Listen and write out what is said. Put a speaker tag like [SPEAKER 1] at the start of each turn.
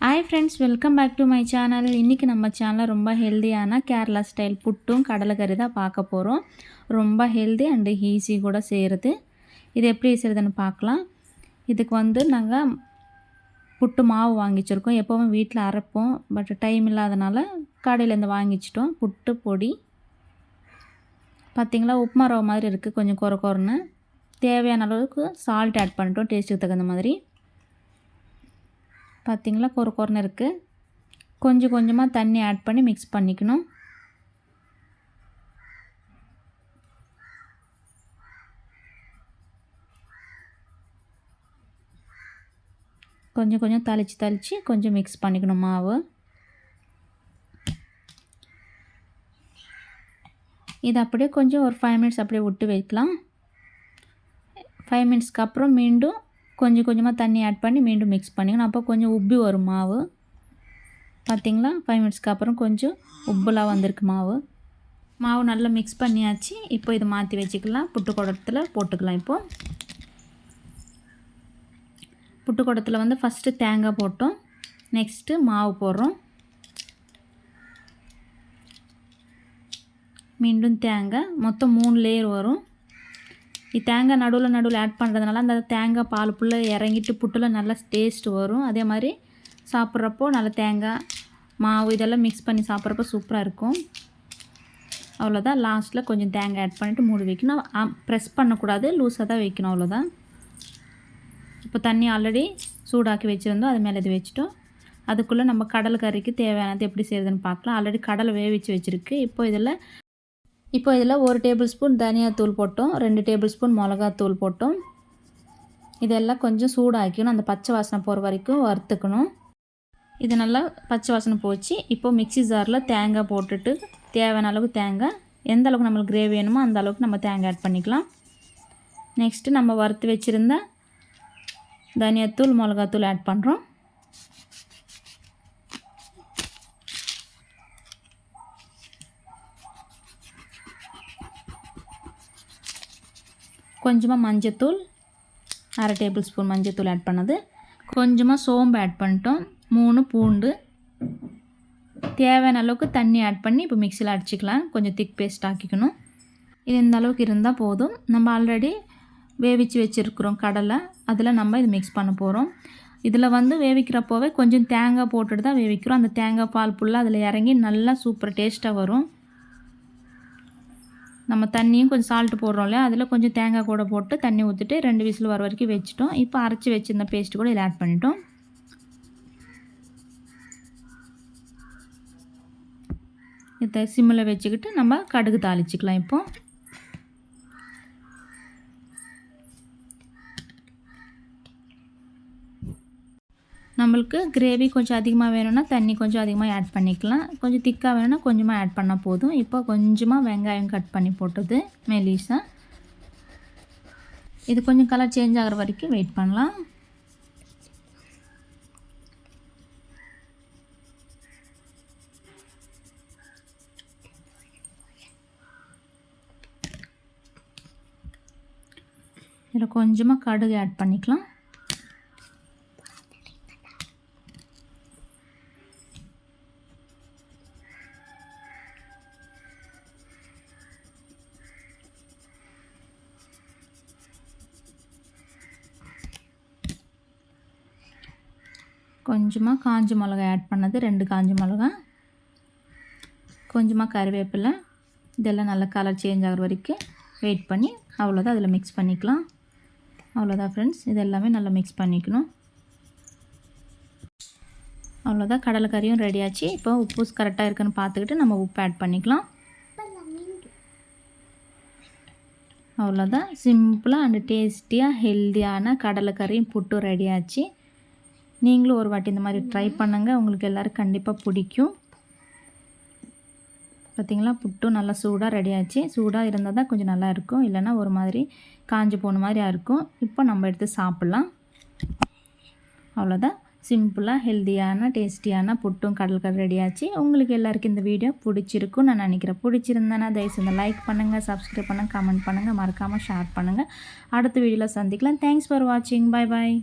[SPEAKER 1] Hi friends, welcome back to my channel. இன்றைக்கி நம்ம சேனலில் ரொம்ப ஹெல்த்தியான கேரளா ஸ்டைல் புட்டும் கடலைக்கறி தான் பார்க்க போகிறோம். ரொம்ப ஹெல்தி அண்டு ஈஸி கூட செய்கிறது. இது எப்படி செய்கிறதுன்னு பார்க்கலாம். இதுக்கு நாங்கள் புட்டு மாவு வாங்கி வச்சுருக்கோம். எப்போவும் வீட்டில் அரைப்போம், பட் டைம் இல்லாதனால கடையிலேருந்து வாங்கிச்சிட்டோம். புட்டு பொடி பார்த்திங்களா, உப்புமா ரவை மாதிரி இருக்குது, கொஞ்சம் கொரன்னு. தேவையான அளவுக்கு சால்ட் ஆட் பண்ணிட்டோம், டேஸ்ட்டுக்கு தகுந்த மாதிரி. பார்த்திங்களா, கொரன்னு இருக்குது. கொஞ்சம் கொஞ்சமாக தண்ணி ஆட் பண்ணி மிக்ஸ் பண்ணிக்கணும். கொஞ்சம் கொஞ்சம் தளிச்சு கொஞ்சம் மிக்ஸ் பண்ணிக்கணும் மாவு. இது அப்படியே கொஞ்சம் ஒரு 5 மினிட்ஸ் அப்படியே விட்டு வைக்கலாம். 5 மினிட்ஸ்க்கு அப்புறம் மீண்டும் கொஞ்சம் கொஞ்சமாக தண்ணி ஆட் பண்ணி மீண்டும் மிக்ஸ் பண்ணிக்கணும். அப்போ கொஞ்சம் உப்பி வரும் மாவு. பார்த்திங்களா, 5 மினிட்ஸ்க்கு அப்புறம் கொஞ்சம் உப்புலாம் வந்திருக்கு மாவு. மாவு நல்லா மிக்ஸ் பண்ணியாச்சு. இப்போ இது மாற்றி வச்சுக்கலாம். புட்டு குடத்தில் போட்டுக்கலாம். இப்போது புட்டு குடத்தில் ஃபஸ்ட்டு தேங்காய் போட்டோம், நெக்ஸ்ட்டு மாவு போடுறோம், மீண்டும் தேங்காய். மொத்தம் 3 லேயர் வரும். தேங்காய் நடுவில் ஆட் பண்ணுறதுனால அந்த தேங்காய் பால் ஃபுல்லாக இறங்கிட்டு புட்டில் நல்லா டேஸ்ட் வரும். அதே மாதிரி சாப்பிட்றப்போ நல்ல தேங்காய் மாவு இதெல்லாம் மிக்ஸ் பண்ணி சாப்பிட்றப்போ சூப்பராக இருக்கும். அவ்வளோதான். லாஸ்ட்டில் கொஞ்சம் தேங்காய் ஆட் பண்ணிவிட்டு மூடி வைக்கணும். ப்ரெஸ் பண்ணக்கூடாது, லூஸாக தான் வைக்கணும். அவ்வளோதான். இப்போ தண்ணி ஆல்ரெடி சூடாக்கி வச்சுருந்தோம், அது மேலே இது வச்சுட்டோம். அதுக்குள்ளே நம்ம கடலை கறிக்கு தேவையானது எப்படி செய்கிறதுன்னு பார்க்கலாம். ஆல்ரெடி கடலை வேவிச்சு வச்சுருக்கு. இப்போ இதில் 1 டேபிள் ஸ்பூன் தனியாத்தூள் போட்டோம், 2 டேபிள் ஸ்பூன் மிளகாத்தூள் போட்டோம். இதெல்லாம் கொஞ்சம் சூடாக்கணும். அந்த பச்சை வாசனை போகிற வரைக்கும் வறுத்துக்கணும். இது நல்லா பச்சை வாசனை போச்சு. இப்போது மிக்ஸி ஜாரில் தேங்காய் போட்டுட்டு தேவையான அளவுக்கு தேங்காய், எந்த அளவுக்கு நம்மளுக்கு கிரேவி வேணுமோ அந்த அளவுக்கு நம்ம தேங்காய் ஆட் பண்ணிக்கலாம். நெக்ஸ்ட்டு நம்ம வறுத்து வச்சுருந்த தனியாத்தூள் மிளகாத்தூள் ஆட் பண்ணுறோம். கொஞ்சமாக மஞ்சத்தூள், 1/2 டேபிள் ஸ்பூன் மஞ்சத்தூள் ஆட் பண்ணது. கொஞ்சமாக சோம்பு ஆட் பண்ணிட்டோம். 3 பூண்டு. தேவையான அளவுக்கு தண்ணி ஆட் பண்ணி இப்போ மிக்சியில் அடிச்சிக்கலாம். கொஞ்சம் திக் பேஸ்ட் ஆக்கிக்கணும். இது இந்த அளவுக்கு இருந்தால் போதும். நம்ம ஆல்ரெடி வேவிச்சு வச்சுருக்குறோம் கடலை, அதில் நம்ம இது மிக்ஸ் பண்ண போகிறோம். இதில் வேவிக்கிறப்போவே கொஞ்சம் தேங்காய் போட்டுட்டு தான் வேவிக்கிறோம். அந்த தேங்காய் பால் ஃபுல்லாக அதில் இறங்கி நல்லா சூப்பர் டேஸ்ட்டாக வரும். நம்ம தண்ணியும் கொஞ்சம் சால்ட்டு போடுறோம் இல்லையா, அதில் கொஞ்சம் தேங்காய் கூட போட்டு தண்ணி ஊற்றிட்டு 2 விசில் வர வரைக்கும் வச்சுட்டோம். இப்போ அரைச்சி வச்சுருந்த பேஸ்ட்டு கூட இதில் ஆட் பண்ணிட்டோம். இதை சிம்மில் வச்சுக்கிட்டு நம்ம கடுகு தாளிச்சிக்கலாம். இப்போது நம்மளுக்கு கிரேவி கொஞ்சம் அதிகமாக வேணும்னா தண்ணி கொஞ்சம் அதிகமாக ஆட் பண்ணிக்கலாம். கொஞ்சம் திக்காக வேணும்னா கொஞ்சமாக ஆட் பண்ணால் போதும். இப்போ கொஞ்சமாக வெங்காயம் கட் பண்ணி போட்டது மெலிசா. இது கொஞ்சம் கலர் சேஞ்ச் ஆகிற வரைக்கும் வெயிட் பண்ணலாம். இதில் கொஞ்சமாக கடுகு ஆட் பண்ணிக்கலாம். கொஞ்சமாக காஞ்ச மிளகாய் ஆட் பண்ணது, 2 காஞ்ச மிளகாய், கொஞ்சமாக கறிவேப்பிலை. இதெல்லாம் நல்லா கலர் சேஞ்ச் ஆகிற வரைக்கும் வெயிட் பண்ணி அவ்வளோதான் அதில் மிக்ஸ் பண்ணிக்கலாம். அவ்வளோதான் ஃப்ரெண்ட்ஸ், இது எல்லாமே நல்லா மிக்ஸ் பண்ணிக்கணும். அவ்வளோதான், கடலைக்கறியும் ரெடி ஆச்சு. இப்போ உப்பு கரெக்டாக இருக்குன்னு பார்த்துக்கிட்டு நம்ம உப்பு ஆட் பண்ணிக்கலாம். அவ்வளோதான், சிம்பிளாக அண்ட் டேஸ்டியாக ஹெல்த்தியான கடலைக்கறியும் புட்டும் ரெடி ஆச்சு. நீங்களும் ஒரு வாட்டி இந்த மாதிரி ட்ரை பண்ணுங்கள், உங்களுக்கு எல்லோரும் கண்டிப்பாக பிடிக்கும். பார்த்திங்களா, புட்டும் நல்லா சூடாக ரெடி ஆச்சு. சூடாக இருந்தால் தான் கொஞ்சம் நல்லா இருக்கும், இல்லைன்னா ஒரு மாதிரி காஞ்சி போன மாதிரியாக இருக்கும். இப்போ நம்ம எடுத்து சாப்பிட்லாம். அவ்வளோதான், சிம்பிளாக ஹெல்த்தியான டேஸ்டியான புட்டும் கடலைக்கறி ரெடி ஆச்சு. உங்களுக்கு எல்லாருக்கும் இந்த வீடியோ பிடிச்சிருக்குன்னு நான் நினைக்கிறேன். பிடிச்சிருந்தேன்னா தயவுசெய்து லைக் பண்ணுங்கள், சப்ஸ்கிரைப் பண்ணுங்கள், கமெண்ட் பண்ணுங்கள், மறக்காமல் ஷேர் பண்ணுங்கள். அடுத்த வீடியோவில் சந்திக்கலாம். தேங்க்ஸ் ஃபார் வாட்சிங். Bye bye.